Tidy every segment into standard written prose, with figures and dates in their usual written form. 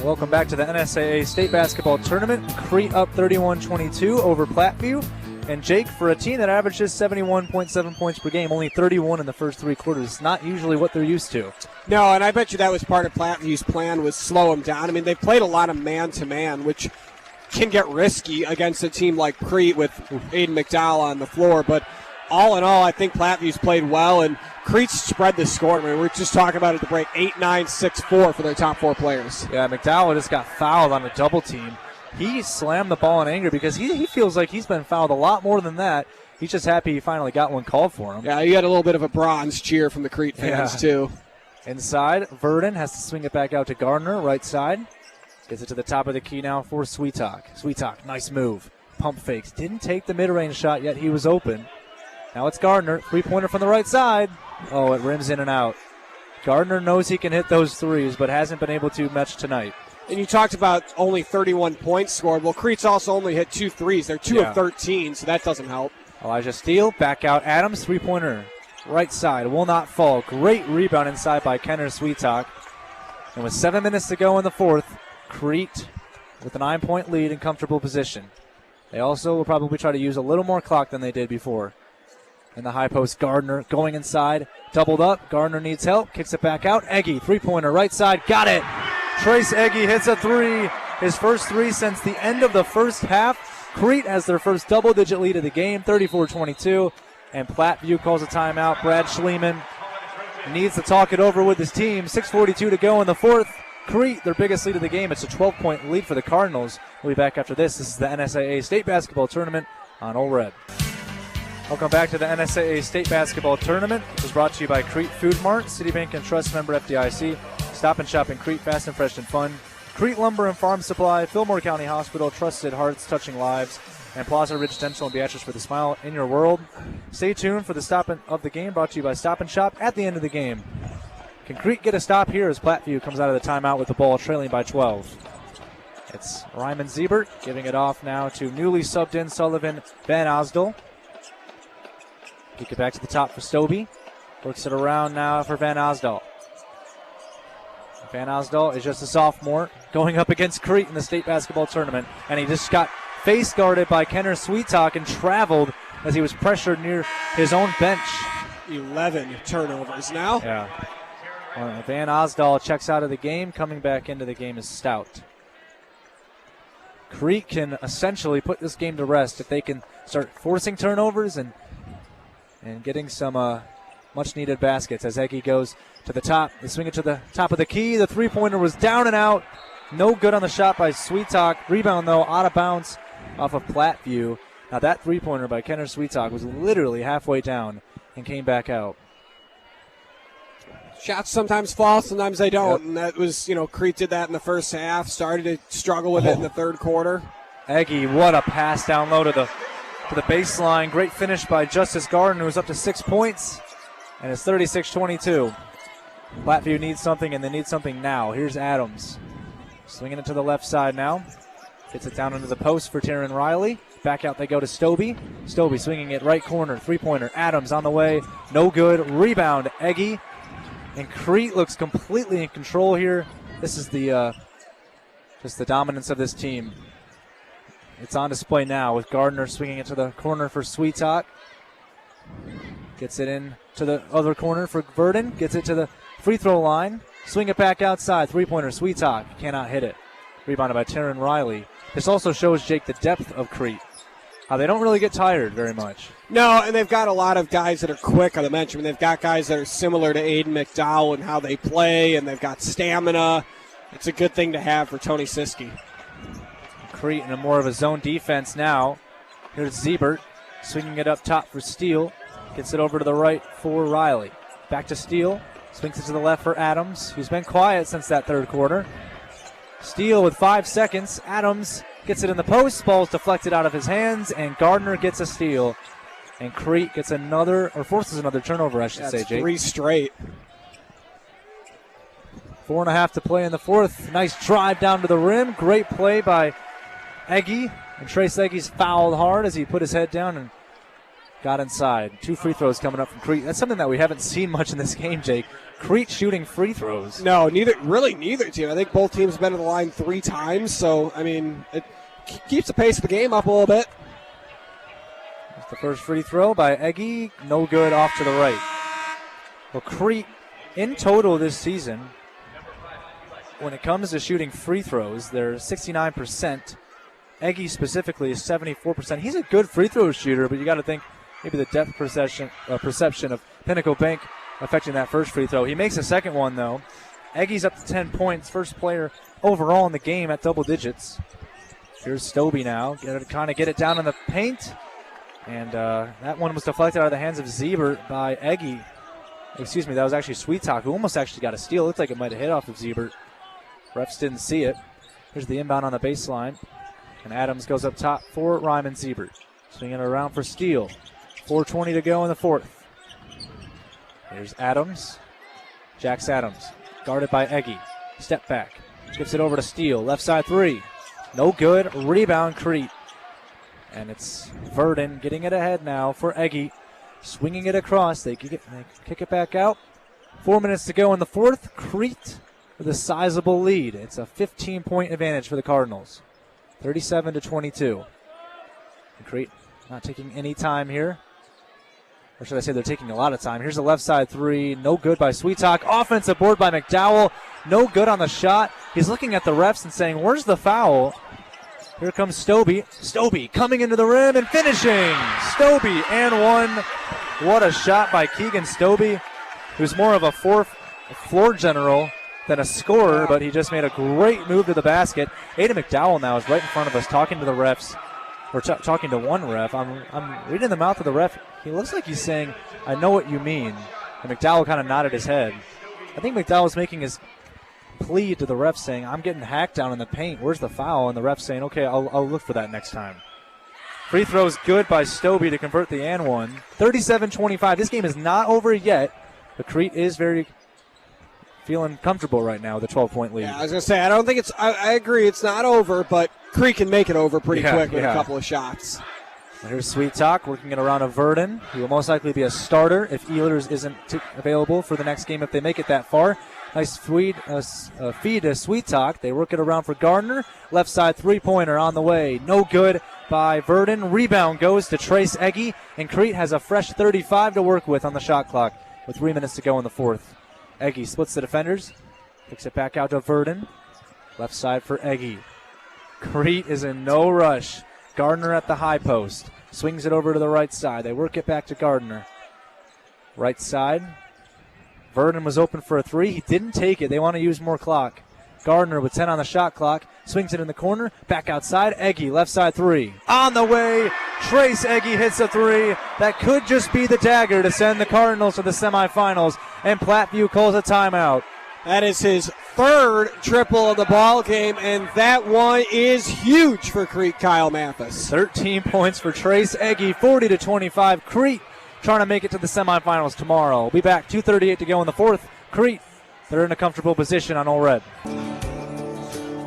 Welcome back to the NSAA State Basketball Tournament. Crete up 31-22 over Platteview. And Jake, for a team that averages 71.7 points per game, only 31 in the first three quarters, not usually what they're used to. No, and I bet you that was part of Plattview's plan, was slow them down. I mean, they've played a lot of man-to-man, which can get risky against a team like Crete with Aiden McDowell on the floor. But all in all, I think Plattview's played well, and Crete's spread the score. I mean, we're just talking about it at the break, 8-9, 6-4 for their top four players. Yeah, McDowell just got fouled on a double team. He slammed the ball in anger because he feels like he's been fouled a lot more than that. He's just happy he finally got one called for him. Yeah, you got a little bit of a bronze cheer from the Crete fans, too. Inside, Verdon has to swing it back out to Gardner, right side. Gets it to the top of the key now for Sweetalk. Sweetalk, nice move. Pump fakes. Didn't take the mid-range shot yet. He was open. Now it's Gardner. Three-pointer from the right side. Oh, it rims in and out. Gardner knows he can hit those threes, but hasn't been able to much tonight. And you talked about only 31 points scored. Well, Crete's also only hit 2 threes. They're 2 of 13, so that doesn't help. Elijah Steele, back out Adams, three-pointer. Right side, will not fall. Great rebound inside by Kenner Sweetalk. And with 7 minutes to go in the fourth, Crete with a 9-point lead in comfortable position. They also will probably try to use a little more clock than they did before. In the high post, Gardner going inside, doubled up. Gardner needs help, kicks it back out. Eggy, three-pointer, right side, got it. Trace Eggy hits a three, his first three since the end of the first half. Crete has their first double-digit lead of the game, 34-22, and Platteview calls a timeout. Brad Schliemann needs to talk it over with his team. 6:42 to go in the fourth. Crete, their biggest lead of the game. It's a 12-point lead for the Cardinals. We'll be back after this. This is the NSAA State Basketball Tournament on Ole Red. Welcome back to the NSAA State Basketball Tournament. It was brought to you by Crete Food Mart, Citibank and Trust member FDIC. Stop and shop in Crete, fast and fresh and fun. Crete Lumber and Farm Supply, Fillmore County Hospital, trusted hearts touching lives, and Plaza Ridge Dental and Beatrice for the smile in your world. Stay tuned for the stop of the game, brought to you by Stop and Shop at the end of the game. Can Crete get a stop here as Platteview comes out of the timeout with the ball trailing by 12? It's Ryman Siebert giving it off now to newly subbed in Sullivan Van Osdol. Kick it back to the top for Stobie. Works it around now for Van Osdol. Van Osdol is just a sophomore going up against Crete in the state basketball tournament, and he just got face guarded by Kenner Sweetalk and traveled as he was pressured near his own bench. 11 turnovers now. Yeah. Van Osdol checks out of the game. Coming back into the game is Stout. Crete can essentially put this game to rest if they can start forcing turnovers and getting some much-needed baskets as Eggy goes to the top. They swing it to the top of the key. The three-pointer was down and out. No good on the shot by Sweetalk. Rebound, though, out of bounds off of Platteview. Now that three-pointer by Kenner Sweetalk was literally halfway down and came back out. Shots sometimes fall, sometimes they don't. Yep. And that was, Crete did that in the first half, started to struggle with it in the third quarter. Eggy, what a pass down low to the baseline. Great finish by Justice Garden, who's up to 6 points. And it's 36-22. Platteview needs something, and they need something now. Here's Adams. Swinging it to the left side now. Gets it down into the post for Taryn Riley. Back out they go to Stobie. Stobie swinging it right corner. Three-pointer. Adams on the way. No good. Rebound. Eggy. And Crete looks completely in control here. This is just the dominance of this team. It's on display now with Gardner swinging it to the corner for Sweetalk. Gets it in to the other corner for Verdon. Gets it to the free throw line. Swing it back outside. Three-pointer. Sweetalk cannot hit it. Rebounded by Taryn Riley. This also shows, Jake, the depth of Crete. How they don't really get tired very much. No, and they've got a lot of guys that are quick on the bench. I mean, they've got guys that are similar to Aiden McDowell and how they play, and they've got stamina. It's a good thing to have for Tony Siski. Crete in a more of a zone defense now. Here's Siebert swinging it up top for Steele. Gets it over to the right for Riley. Back to Steele. Swings it to the left for Adams, who's been quiet since that third quarter. Steele with 5 seconds. Adams gets it in the post. Ball's deflected out of his hands, and Gardner gets a steal. And Crete gets forces another turnover, I should say, Jake. 3 straight. 4.5 to play in the fourth. Nice drive down to the rim. Great play by Eggy. And Trace Eggy's fouled hard as he put his head down and got inside. 2 free throws coming up from Crete. That's something that we haven't seen much in this game, Jake. Crete shooting free throws. No, neither team. I think both teams have been to the line 3 times, so, I mean, it keeps the pace of the game up a little bit. That's the first free throw by Eggy. No good, off to the right. Well, Crete, in total this season, when it comes to shooting free throws, they're 69%. Eggy specifically is 74%. He's a good free throw shooter, but you got to think maybe the depth perception of Pinnacle Bank affecting that first free throw. He makes a second one, though. Eggy's up to 10 points, first player overall in the game at double digits. Here's Stobie now, kind of get it down in the paint. And that one was deflected out of the hands of Ziebert by Eggy. Excuse me, that was actually Sweet Talk, who almost actually got a steal. It looked like it might have hit off of Ziebert. Refs didn't see it. Here's the inbound on the baseline. And Adams goes up top for Ryman Ziebert. Swinging it around for Steele. 4:20 to go in the fourth. Here's Adams. Jax Adams, guarded by Eggy. Step back. Gives it over to Steele. Left side 3. No good. Rebound, Crete. And it's Verdon getting it ahead now for Eggy. Swinging it across. They kick it back out. 4 minutes to go in the fourth. Crete with a sizable lead. It's a 15-point advantage for the Cardinals. 37-22. And Crete not taking any time here. Or should I say they're taking a lot of time. Here's the left side 3. No good by Sweet Talk. Offensive board by McDowell. No good on the shot. He's looking at the refs and saying, where's the foul? Here comes Stobie. Stobie coming into the rim and finishing. Stobie and 1. What a shot by Keegan Stobie, who's more of a floor general than a scorer, but he just made a great move to the basket. Aiden McDowell now is right in front of us talking to the refs. We're talking to one ref. I'm reading the mouth of the ref. He looks like he's saying, I know what you mean. And McDowell kind of nodded his head. I think McDowell's making his plea to the ref saying, I'm getting hacked down in the paint. Where's the foul? And the ref saying, okay, I'll look for that next time. Free throws good by Stobie to convert the and one. 37-25. This game is not over yet, but Crete is feeling comfortable right now with a 12-point lead. Yeah, I was going to say, I don't think it's – I agree it's not over, but Crete can make it over pretty quick with a couple of shots. Here's Sweet Talk working it around a Verdon, who will most likely be a starter if Ehlers isn't available for the next game if they make it that far. Nice feed to Sweet Talk. They work it around for Gardner. Left side three-pointer on the way. No good by Verdon. Rebound goes to Trace Eggy, and Crete has a fresh 35 to work with on the shot clock with 3 minutes to go in the fourth. Eggy splits the defenders. Kicks it back out to Verdon. Left side for Eggy. Crete is in no rush. Gardner at the high post. Swings it over to the right side. They work it back to Gardner. Right side. Verdon was open for a three. He didn't take it. They want to use more clock. Gardner with 10 on the shot clock. Swings it in the corner. Back outside. Eggy, left side three. On the way. Trace Eggy hits a three. That could just be the dagger to send the Cardinals to the semifinals. And Platteview calls a timeout. That is his third triple of the ball game, and that one is huge for Crete, Kyle Mathas. 13 points for Trace Eggy, 40-25. Crete trying to make it to the semifinals tomorrow. We'll be back, 2:38 to go in the fourth. Crete, they're in a comfortable position on Ole Red.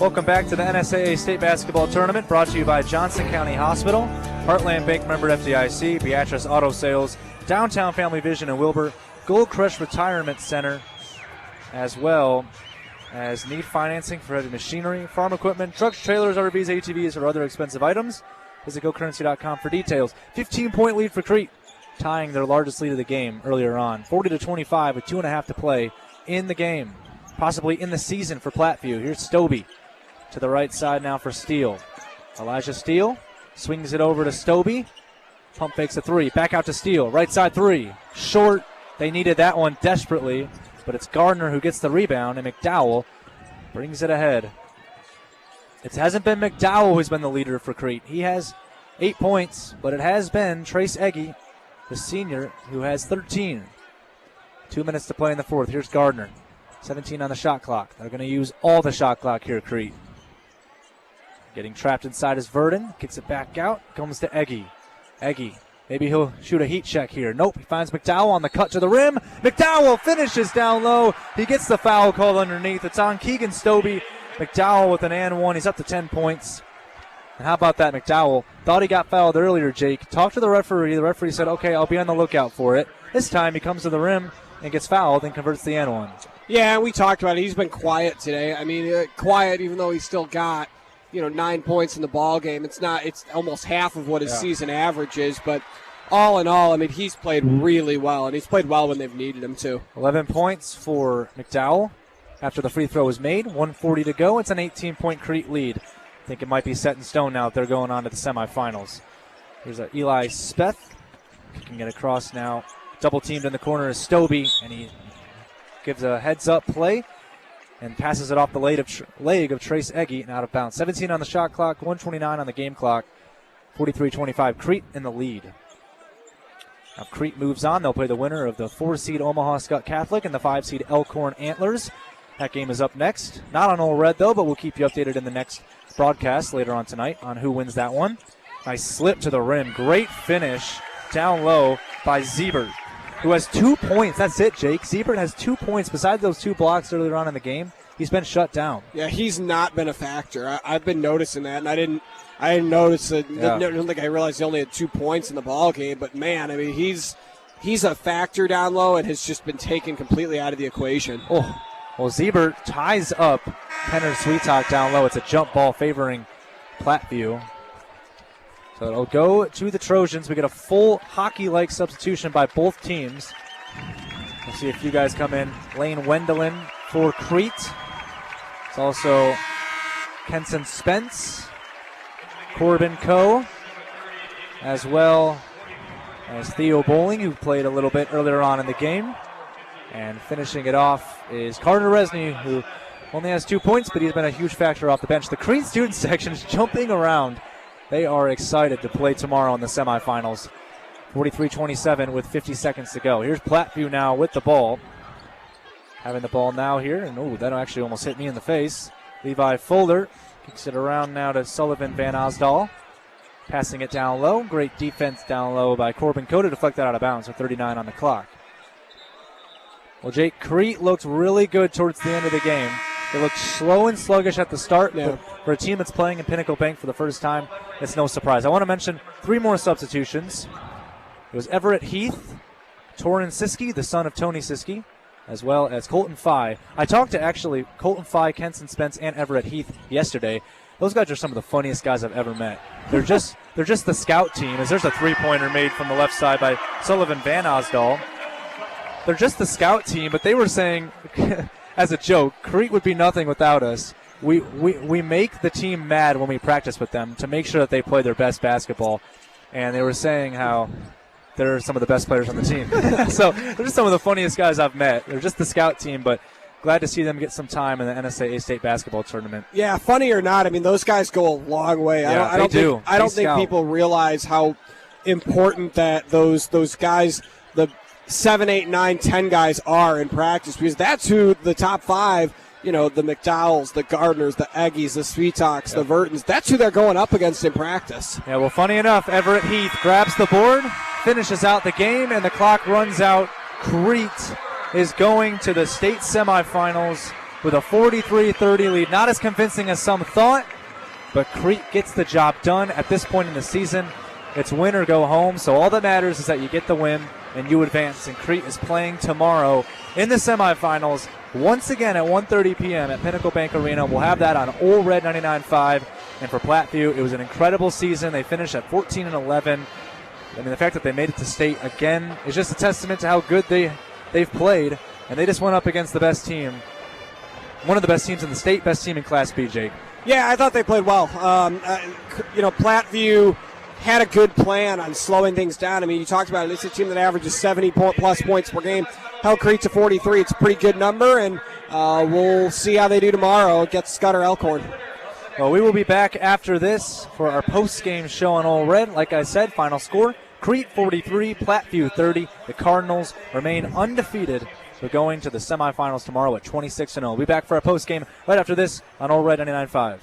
Welcome back to the NSAA State Basketball Tournament, brought to you by Johnson County Hospital, Heartland Bank member FDIC, Beatrice Auto Sales, Downtown Family Vision in Wilbur, Gold Crush Retirement Center, as well as need financing for heavy machinery, farm equipment, trucks, trailers, RVs, ATVs, or other expensive items. Visit GoCurrency.com for details. 15-point lead for Crete, tying their largest lead of the game earlier on. 40-25 with 2.5 to play in the game, possibly in the season for Platteview. Here's Stobie to the right side now for Steele. Elijah Steele swings it over to Stobie. Pump fakes a three. Back out to Steele. Right side three. Short. They needed that one desperately, but it's Gardner who gets the rebound, and McDowell brings it ahead. It hasn't been McDowell who's been the leader for Crete. He has 8 points, but it has been Trace Eggy, the senior, who has 13. 2 minutes to play in the fourth. Here's Gardner. 17 on the shot clock. They're going to use all the shot clock here, Crete. Getting trapped inside is Verdon. Kicks it back out. Comes to Eggy. Eggy. Maybe he'll shoot a heat check here. Nope, he finds McDowell on the cut to the rim. McDowell finishes down low. He gets the foul called underneath. It's on Keegan Stobie. McDowell with an and one. He's up to 10 points. And how about that, McDowell? Thought he got fouled earlier, Jake. Talked to the referee. The referee said, okay, I'll be on the lookout for it. This time he comes to the rim and gets fouled and converts the N1. Yeah, we talked about it. He's been quiet today. I mean, quiet even though he's still got, 9 points in the ball game. It's almost half of what his season average is, but all in all, I mean, he's played really well, and he's played well when they've needed him to. 11 points for McDowell after the free throw was made. 1:40 to go. It's an 18-point Crete lead. I think it might be set in stone now if they're going on to the semifinals. Here's Eli Speth. Kicking it across now. Double teamed in the corner is Stobie, and he gives a heads-up play and passes it off the leg of Trace Eggy and out of bounds. 17 on the shot clock, 1:29 on the game clock. 43-25, Crete in the lead. Now Crete moves on. They'll play the winner of the 4-seed Omaha Skutt Catholic and the 5-seed Elkhorn Antlers. That game is up next. Not on All Red, though, but we'll keep you updated in the next broadcast later on tonight on who wins that one. Nice slip to the rim. Great finish down low by Siebert, who has 2 points. That's it, Jake. Siebert has 2 points. Besides those 2 blocks earlier on in the game, he's been shut down. Yeah, he's not been a factor. I've been noticing that, and I didn't notice it. I don't think I realized he only had 2 points in the ball game. But man, I mean, he's a factor down low and has just been taken completely out of the equation. Oh, well, Siebert ties up Kenner Sweetalk down low. It's a jump ball favoring Platteview. So it'll go to the Trojans. We get a full hockey-like substitution by both teams. We'll see a few guys come in. Lane Wendelin for Crete. It's also Kenson Spence, Corbin Coe, as well as Theo Bowling, who played a little bit earlier on in the game. And finishing it off is Carter Resney, who only has 2 points, but he's been a huge factor off the bench. The Crete student section is jumping around. They are excited to play tomorrow in the semifinals. 43-27 with 50 seconds to go. Here's Platteview now with the ball. Having the ball now here, and that actually almost hit me in the face. Levi Fuller kicks it around now to Sullivan Van Osdal. Passing it down low. Great defense down low by Corbin Coe to deflect that out of bounds with 39 on the clock. Well, Jake, Crete looked really good towards the end of the game. They looked slow and sluggish at the start, but for a team that's playing in Pinnacle Bank for the first time, it's no surprise. I want to mention 3 more substitutions. It was Everett Heath, Torin Siski, the son of Tony Siski, as well as Colton Fye. I talked to actually Colton Fye, Kenson Spence, and Everett Heath yesterday. Those guys are some of the funniest guys I've ever met. They're just the scout team, as there's a 3-pointer made from the left side by Sullivan Van Osdal. They're just the scout team, but they were saying, as a joke, Crete would be nothing without us. We make the team mad when we practice with them to make sure that they play their best basketball. And they were saying how they're some of the best players on the team. So they're just some of the funniest guys I've met. They're just the scout team, but glad to see them get some time in the NSAA state basketball tournament. Yeah, funny or not, I mean, those guys go a long way. Yeah, I don't think people realize how important that those guys, the 7, 8, 9, 10 guys are in practice, because that's who the top 5, the McDowells, the Gardners, the Eggies, the Sweetalks, the Vertons, that's who they're going up against in practice. Yeah, well, funny enough, Everett Heath grabs the board, finishes out the game, and the clock runs out. Crete is going to the state semifinals with a 43-30 lead. Not as convincing as some thought, but Crete gets the job done at this point in the season. It's win or go home, so all that matters is that you get the win and you advance. And Crete is playing tomorrow in the semifinals once again at 1:30 p.m. at Pinnacle Bank Arena. We'll have that on All Red 99.5. And for Platteview, it was an incredible season. They finished at 14-11. I mean, the fact that they made it to state again is just a testament to how good they've played. And they just went up against the best team, one of the best teams in the state, best team in Class B, Jake. Yeah, I thought they played well. Platteview had a good plan on slowing things down. I mean, you talked about it. It's a team that averages 70-plus points per game. Held Crete to 43. It's a pretty good number, and we'll see how they do tomorrow against Scudder Elkhorn. Well, we will be back after this for our post-game show on All Red. Like I said, final score, Crete 43, Platteview 30. The Cardinals remain undefeated. So going to the semifinals tomorrow at 26-0. We'll be back for our post-game right after this on All Red 99.5.